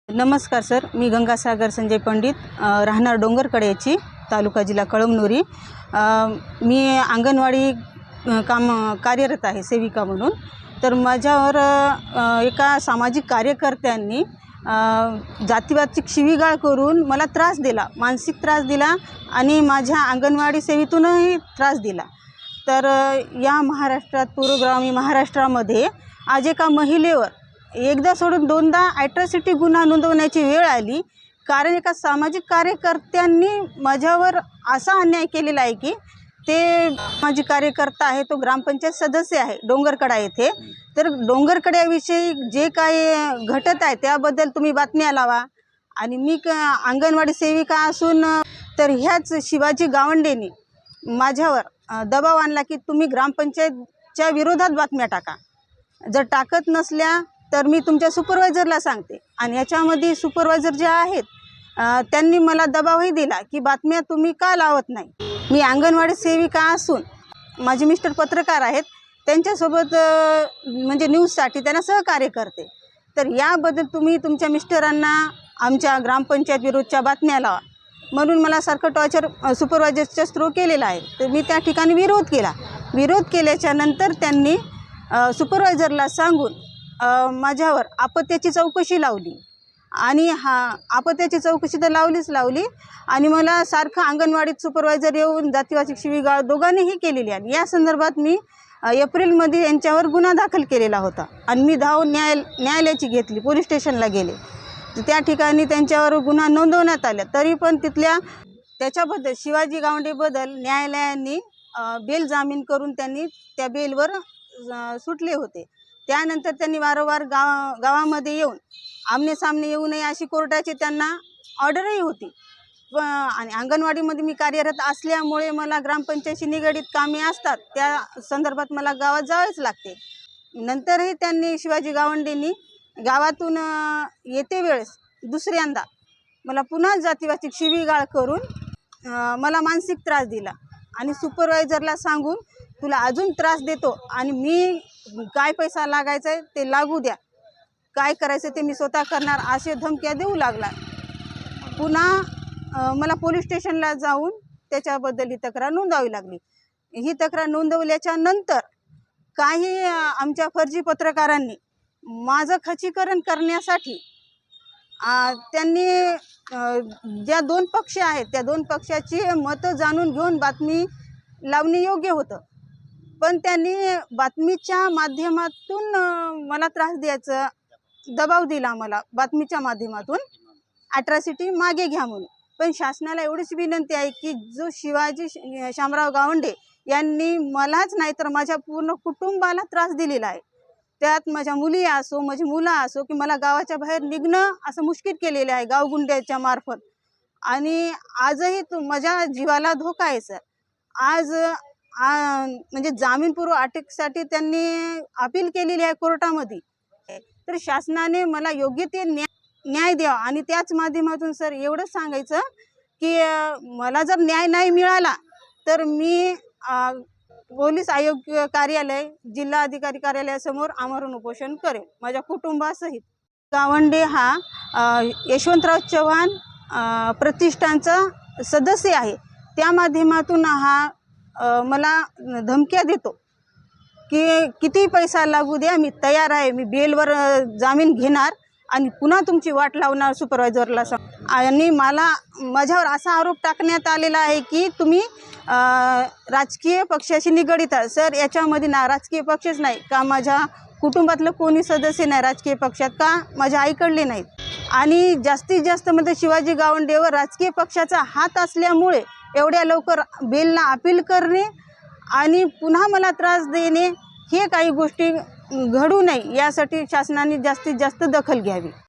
नमस्कार सर, मी गंगासागर संजय पंडित, राहणार डोंगरकड्याची, तालुका जिल्हा कळमनुरी। मी अंगणवाडी कार्यरत आहे सेविका म्हणून। तर माझ्यावर एका सामाजिक कार्यकर्त्यांनी जातीवाची शिवीगाळ करून मला त्रास दिला, मानसिक त्रास दिला आणि माझ्या अंगणवाडी सेवेतूनही त्रास दिला। तर या महाराष्ट्रात, पूर्वग्रामीण महाराष्ट्रामध्ये आज एका महिलेवर एकदा सोडून दोनदा ॲट्रॉसिटी गुन्हा नोंदवण्याची वेळ आली, कारण एका सामाजिक कार्यकर्त्यांनी माझ्यावर असा अन्याय केलेला आहे की ते सामाजिक कार्यकर्ता आहे, तो ग्रामपंचायत सदस्य आहे डोंगरकडा येथे। तर डोंगरकड्याविषयी जे काही घटत आहे त्याबद्दल तुम्ही बातम्या लावा। आणि मी अंगणवाडी सेविका असून तर ह्याच शिवाजी गावंडेंनी माझ्यावर दबाव आणला की तुम्ही ग्रामपंचायतच्या विरोधात बातम्या टाका, जर टाकत नसल्या तर मी तुमच्या सुपरवायझरला सांगते। आणि याच्यामध्ये सुपरवायझर जे आहेत त्यांनी मला दबावही दिला की बातम्या तुम्ही का लावत नाही। मी अंगणवाडी सेविका असून माझे मिस्टर पत्रकार आहेत, त्यांच्यासोबत म्हणजे न्यूजसाठी त्यांना सहकार्य करते। तर याबद्दल तुम्ही तुमच्या मिस्टरांना आमच्या ग्रामपंचायत विरोधच्या बातम्या लावा म्हणून मला सारखं टॉर्चर सुपरवायझरच्या थ्रू केलेला आहे। तर मी त्या ठिकाणी विरोध केला। विरोध केल्याच्या नंतर त्यांनी सुपरवायझरला सांगून माझ्यावर आपत्त्याची चौकशी लावली। आणि आपत्त्याची चौकशी तर लावली आणि मला सारखं अंगणवाडीत सुपरवायझर येऊन जातीवाचक शिवीगाळ दोघांनीही केलेली आहे। या संदर्भात मी एप्रिलमध्ये यांच्यावर गुन्हा दाखल केलेला होता आणि मी धावून न्यायालयाची घेतली, पोलीस स्टेशनला गेले। तर त्या ठिकाणी त्यांच्यावर गुन्हा नोंदवण्यात आला, तरी पण त्याच्याबद्दल शिवाजी गावंडेबद्दल न्यायालयाने बेल जामीन करून त्यांनी त्या बेलवर सुटले होते। त्यानंतर त्यांनी वारंवार गावामध्ये येऊन आमनेसामने येऊ नये अशी कोर्टाची त्यांना ऑर्डरही होती। आणि अंगणवाडीमध्ये मी कार्यरत असल्यामुळे मला ग्रामपंचायतीशी निगडीत कामे असतात, त्या संदर्भात मला गावात जावेच लागते। नंतरही त्यांनी शिवाजी गावंडेंनी गावातून येते वेळेस दुसऱ्यांदा मला पुन्हा जातीवाचक शिवीगाळ करून मला मानसिक त्रास दिला आणि सुपरवायझरला सांगून तुला अजून त्रास देतो आणि मी काय पैसा लागायचा आहे ते लागू द्या, काय करायचं ते मी स्वतः करणार असे धमक्या देऊ लागला। पुन्हा मला पोलीस स्टेशनला जाऊन त्याच्याबद्दल ही तक्रार नोंदवावी लागली। ही तक्रार नोंदवल्याच्या नंतर काही आमच्या फर्जी पत्रकारांनी माझं खच्चीकरण करण्यासाठी त्यांनी ज्या दोन पक्ष आहेत त्या दोन पक्षाची मतं जाणून घेऊन बातमी लावणे योग्य होतं, पण त्यांनी बातमीच्या माध्यमातून मला त्रास द्यायचा दबाव दिला, मला बातमीच्या माध्यमातून ॲट्रॉसिटी मागे घ्या म्हणून। पण शासनाला एवढीच विनंती आहे की जो शिवाजी शामराव गावंडे यांनी मलाच नाही तर माझ्या पूर्ण कुटुंबाला त्रास दिलेला आहे, त्यात माझ्या मुली असो माझी मुलं असो की मला गावाच्या बाहेर निघणं असं मुश्किल केलेलं आहे गावगुंड्याच्या मार्फत। आणि आजही माझ्या जीवाला धोका आहे सर। आज म्हणजे जामीनपूर्व अटकेसाठी त्यांनी अपील केलेली आहे कोर्टामध्ये। तर शासनाने मला योग्य ते न्याय द्यावा आणि त्याच माध्यमातून सर एवढंच सांगायचं की मला जर न्याय नाही मिळाला तर मी पोलीस आयोग कार्यालय, जिल्हा अधिकारी कार्यालयासमोर आमरण उपोषण करेन माझ्या कुटुंबासहित। गावंडे हा यशवंतराव चव्हाण प्रतिष्ठानचा सदस्य आहे, त्या माध्यमातून हा मला धमक्या देतो की किती पैसा लागू द्या, मी तयार आहे, मी बेलवर जामीन घेणार आणि पुन्हा तुमची वाट लावणार सुपरवायझरला सांग। आणि माझ्यावर असा आरोप टाकण्यात आलेला आहे की तुम्ही राजकीय पक्षाशी निगडीत आहे। सर याच्यामध्ये राजकीय पक्षच नाही का, माझ्या कुटुंबातलं कोणी सदस्य नाही राजकीय पक्षात, का माझ्या आईकडले नाहीत। आणि जास्तीत जास्त म्हणजे शिवाजी गावंडेवर राजकीय पक्षाचा हात असल्यामुळे एवढ्या लवकर बेलला अपील करणे आणि पुन्हा मला त्रास देणे हे काही गोष्टी घडू नये यासाठी शासनाने जास्तीत जास्त दखल घ्यावी।